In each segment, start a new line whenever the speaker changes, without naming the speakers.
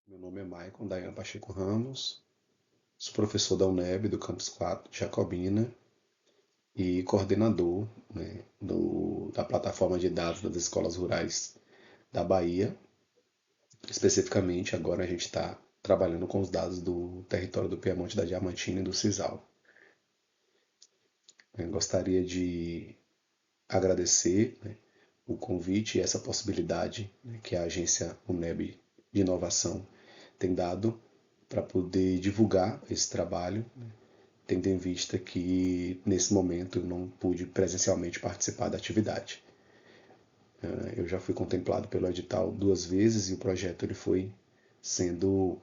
Meu nome é Maicon Dayan Pacheco Ramos, sou professor da UNEB, do Campus 4 de Jacobina e coordenador, né, da plataforma de dados das escolas rurais da Bahia. Especificamente, agora a gente está trabalhando com os dados do território do Piemonte, da Diamantina e do Cisal. Eu gostaria de agradecer, né, o convite e essa possibilidade, né, que a agência UNEB de Inovação tem dado para poder divulgar esse trabalho, né, tendo em vista que nesse momento eu não pude presencialmente participar da atividade. Eu já fui contemplado pelo edital 2 vezes e o projeto ele foi sendo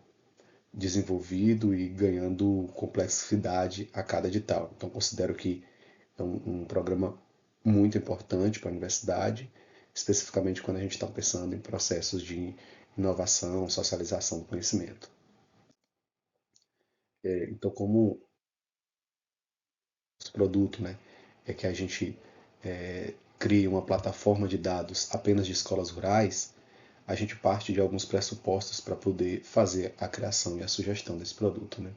desenvolvido e ganhando complexidade a cada edital. Então considero que é um programa muito importante para a universidade, especificamente quando a gente está pensando em processos de inovação, socialização do conhecimento. Então, como esse produto, né, é que a gente cria uma plataforma de dados apenas de escolas rurais, a gente parte de alguns pressupostos para poder fazer a criação e a sugestão desse produto, né?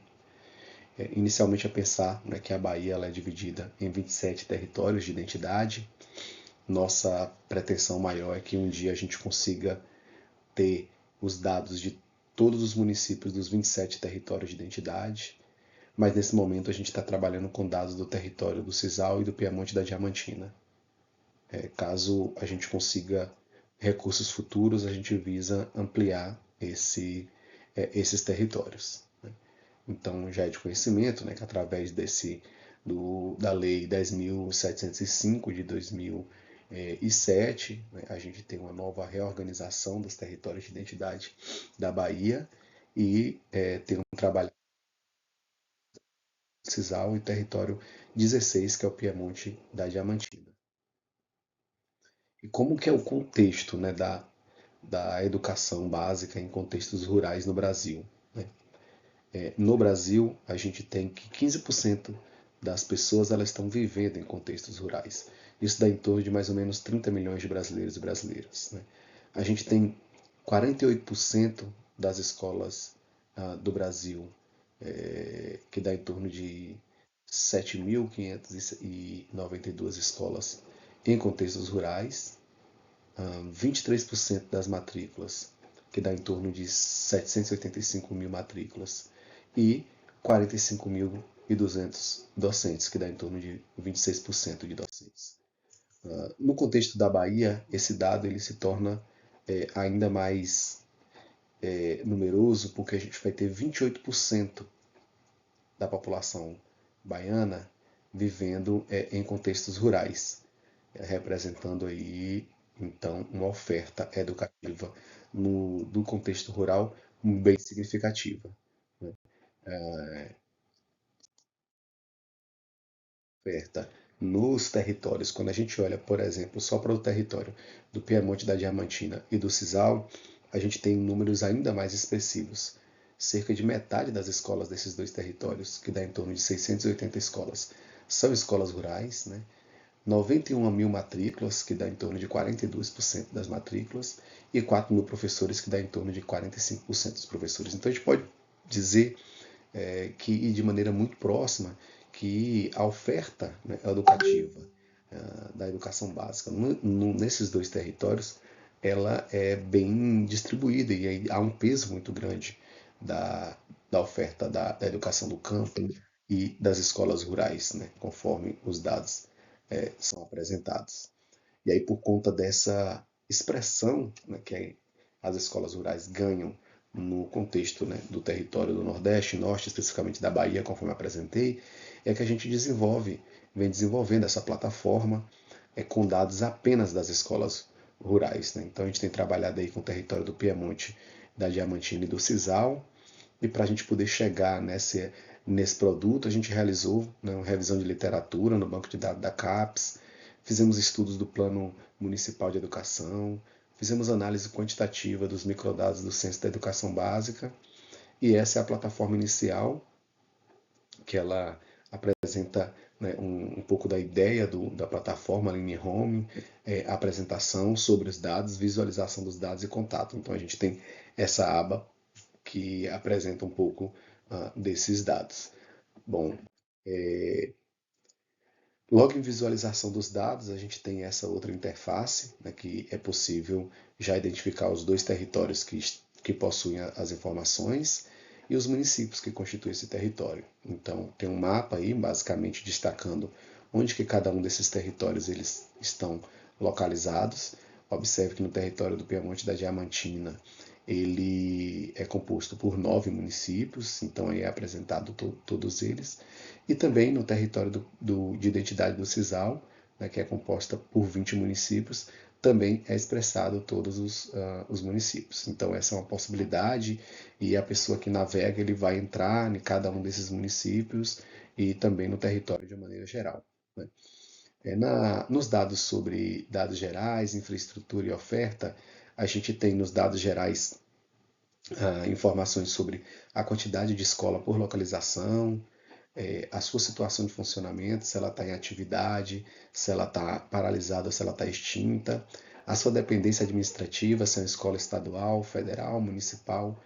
Inicialmente a pensar, né, que a Bahia ela é dividida em 27 territórios de identidade. Nossa pretensão maior é que um dia a gente consiga ter os dados de todos os municípios dos 27 territórios de identidade, mas nesse momento a gente está trabalhando com dados do território do Cisal e do Piemonte da Diamantina. Caso a gente consiga recursos futuros, a gente visa ampliar esses territórios. Então já é de conhecimento, né, que através da Lei 10.705 de 2007, né, a gente tem uma nova reorganização dos territórios de identidade da Bahia e tem um trabalho Cisal e território 16, que é o Piemonte da Diamantina. E como que é o contexto, né, da educação básica em contextos rurais no Brasil, né? No Brasil, a gente tem que 15% das pessoas elas estão vivendo em contextos rurais. Isso dá em torno de mais ou menos 30 milhões de brasileiros e brasileiras, né? A gente tem 48% das escolas do Brasil, que dá em torno de 7.592 escolas em contextos rurais, 23% das matrículas, que dá em torno de 785 mil matrículas, e 45.200 docentes, que dá em torno de 26% de docentes. No contexto da Bahia, esse dado ele se torna ainda mais numeroso, porque a gente vai ter 28% da população baiana vivendo em contextos rurais, representando aí então uma oferta educativa do contexto rural bem significativa. Oferta nos territórios, quando a gente olha, por exemplo, só para o território do Piemonte da Diamantina e do Cisal, a gente tem números ainda mais expressivos. Cerca de metade das escolas desses dois territórios, que dá em torno de 680 escolas, são escolas rurais, né? 91 mil matrículas, que dá em torno de 42% das matrículas, e 4 mil professores, que dá em torno de 45% dos professores. Então a gente pode dizer que, de maneira muito próxima, que a oferta, né, educativa da educação básica nesses dois territórios ela é bem distribuída e aí há um peso muito grande da oferta da educação do campo e das escolas rurais, né, conforme os dados são apresentados. E aí, por conta dessa expressão, né, que as escolas rurais ganham no contexto, né, do território do Nordeste, Norte, especificamente da Bahia, conforme apresentei, é que a gente vem desenvolvendo essa plataforma com dados apenas das escolas rurais, né? Então a gente tem trabalhado aí com o território do Piemonte, da Diamantina e do Cisal, e para a gente poder chegar nesse produto, a gente realizou, né, uma revisão de literatura no banco de dados da CAPES, fizemos estudos do Plano Municipal de Educação, fizemos análise quantitativa dos microdados do Censo da Educação Básica, e essa é a plataforma inicial, que ela apresenta, né, um pouco da ideia da plataforma Line Home, a apresentação sobre os dados, visualização dos dados e contato. Então a gente tem essa aba que apresenta um pouco desses dados. Bom, logo em visualização dos dados, a gente tem essa outra interface, né, que é possível já identificar os dois territórios que possuem as informações e os municípios que constituem esse território. Então, tem um mapa aí, basicamente destacando onde que cada um desses territórios eles estão localizados. Observe que no território do Piemonte da Diamantina, ele é composto por 9 municípios, então aí é apresentado todos eles. E também no território de identidade do CISAL, né, que é composta por 20 municípios, também é expressado todos os municípios. Então essa é uma possibilidade e a pessoa que navega ele vai entrar em cada um desses municípios e também no território de maneira geral. Né? Nos dados sobre dados gerais, infraestrutura e oferta, a gente tem nos dados gerais informações sobre a quantidade de escola por localização, a sua situação de funcionamento, se ela está em atividade, se ela está paralisada ou se ela está extinta, a sua dependência administrativa, se é uma escola estadual, federal, municipal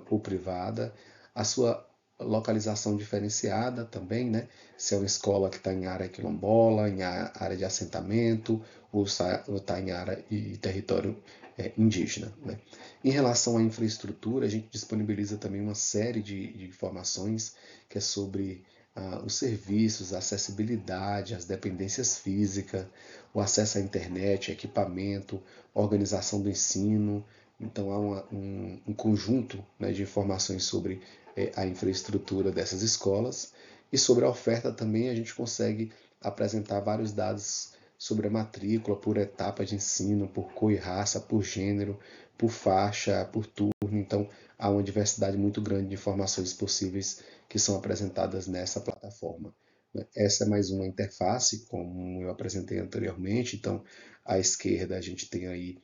ou privada, a sua localização diferenciada também, né? Se é uma escola que está em área quilombola, em área de assentamento, ou está em área e território indígena. Né? Em relação à infraestrutura, a gente disponibiliza também uma série de informações que é sobre os serviços, a acessibilidade, as dependências físicas, o acesso à internet, equipamento, organização do ensino. Então há um conjunto, né, de informações sobre a infraestrutura dessas escolas e sobre a oferta também a gente consegue apresentar vários dados sobre a matrícula, por etapa de ensino, por cor e raça, por gênero, por faixa, por turno. Então, há uma diversidade muito grande de informações possíveis que são apresentadas nessa plataforma. Essa é mais uma interface, como eu apresentei anteriormente. Então, à esquerda a gente tem aí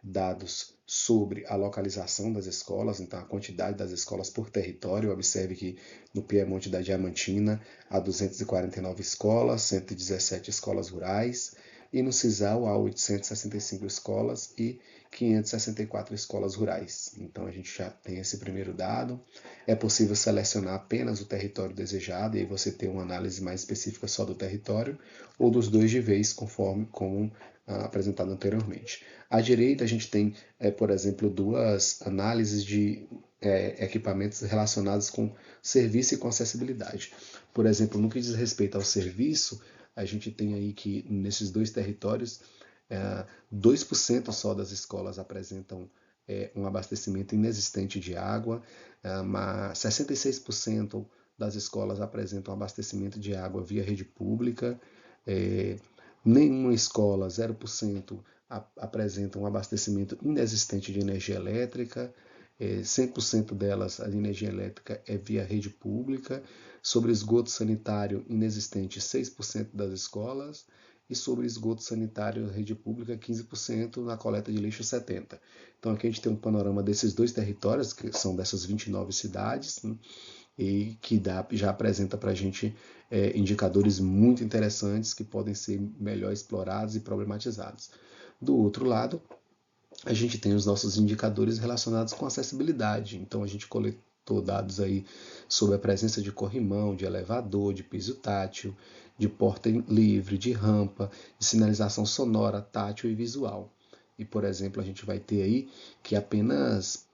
dados sobre a localização das escolas, então a quantidade das escolas por território. Observe que no Piemonte da Diamantina há 249 escolas, 117 escolas rurais, e no CISAL há 865 escolas e 564 escolas rurais. Então a gente já tem esse primeiro dado. É possível selecionar apenas o território desejado e aí você ter uma análise mais específica só do território ou dos dois de vez, conforme como apresentado anteriormente. À direita a gente tem, por exemplo, duas análises de equipamentos relacionados com serviço e com acessibilidade. Por exemplo, no que diz respeito ao serviço, a gente tem aí que nesses dois territórios 2% só das escolas apresentam um abastecimento inexistente de água, mas 66% das escolas apresentam abastecimento de água via rede pública, nenhuma escola, 0%, apresenta um abastecimento inexistente de energia elétrica, 100% delas, a energia elétrica é via rede pública. Sobre esgoto sanitário inexistente, 6% das escolas, e sobre esgoto sanitário rede pública, 15%, na coleta de lixo, 70%. Então aqui a gente tem um panorama desses dois territórios, que são dessas 29 cidades, né, e que já apresenta para a gente indicadores muito interessantes que podem ser melhor explorados e problematizados. Do outro lado, a gente tem os nossos indicadores relacionados com acessibilidade. Então a gente coletou dados aí sobre a presença de corrimão, de elevador, de piso tátil, de porta livre, de rampa, de sinalização sonora, tátil e visual. E, por exemplo, a gente vai ter aí que apenas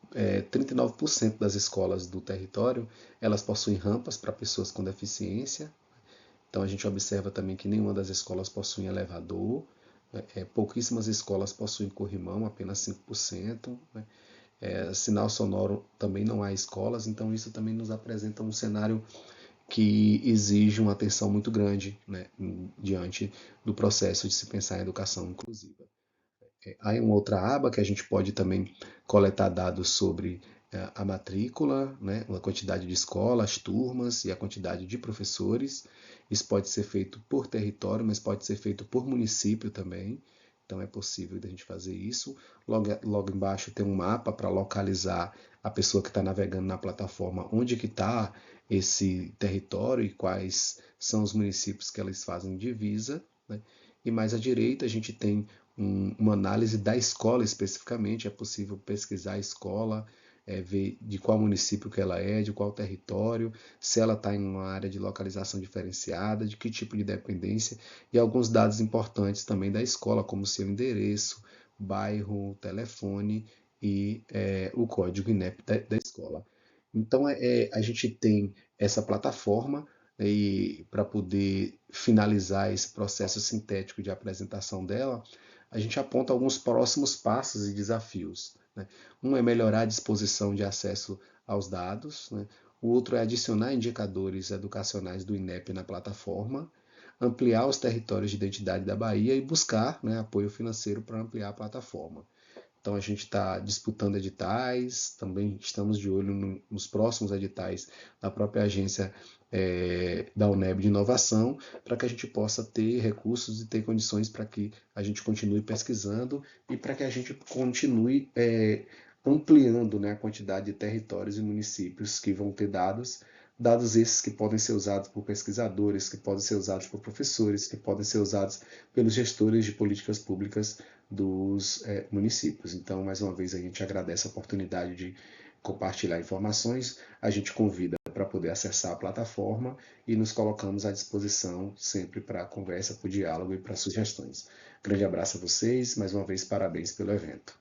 39% das escolas do território elas possuem rampas para pessoas com deficiência. Então a gente observa também que nenhuma das escolas possui elevador, pouquíssimas escolas possuem corrimão, apenas 5%. Né? Sinal sonoro também não há escolas, então isso também nos apresenta um cenário que exige uma atenção muito grande, né, diante do processo de se pensar em educação inclusiva. Há uma outra aba que a gente pode também coletar dados sobre a matrícula, né, a quantidade de escolas, turmas e a quantidade de professores. Isso pode ser feito por território, mas pode ser feito por município também. Então é possível a gente fazer isso. Logo embaixo tem um mapa para localizar a pessoa que está navegando na plataforma, onde que está esse território e quais são os municípios que elas fazem divisa. Né? E mais à direita a gente tem uma análise da escola especificamente, é possível pesquisar a escola, ver de qual município que ela é, de qual território, se ela está em uma área de localização diferenciada, de que tipo de dependência, e alguns dados importantes também da escola, como seu endereço, bairro, telefone e o código INEP da escola. Então, a gente tem essa plataforma, né, e para poder finalizar esse processo sintético de apresentação dela, a gente aponta alguns próximos passos e desafios, né? Um é melhorar a disposição de acesso aos dados, né? O outro é adicionar indicadores educacionais do INEP na plataforma, ampliar os territórios de identidade da Bahia e buscar, né, apoio financeiro para ampliar a plataforma. Então a gente está disputando editais, também estamos de olho nos próximos editais da própria agência da UNEB de inovação, para que a gente possa ter recursos e ter condições para que a gente continue pesquisando e para que a gente continue ampliando, né, a quantidade de territórios e municípios que vão ter dados esses que podem ser usados por pesquisadores, que podem ser usados por professores, que podem ser usados pelos gestores de políticas públicas dos municípios. Então, mais uma vez, a gente agradece a oportunidade de compartilhar informações, a gente convida para poder acessar a plataforma e nos colocamos à disposição sempre para conversa, para o diálogo e para sugestões. Grande abraço a vocês, mais uma vez, parabéns pelo evento.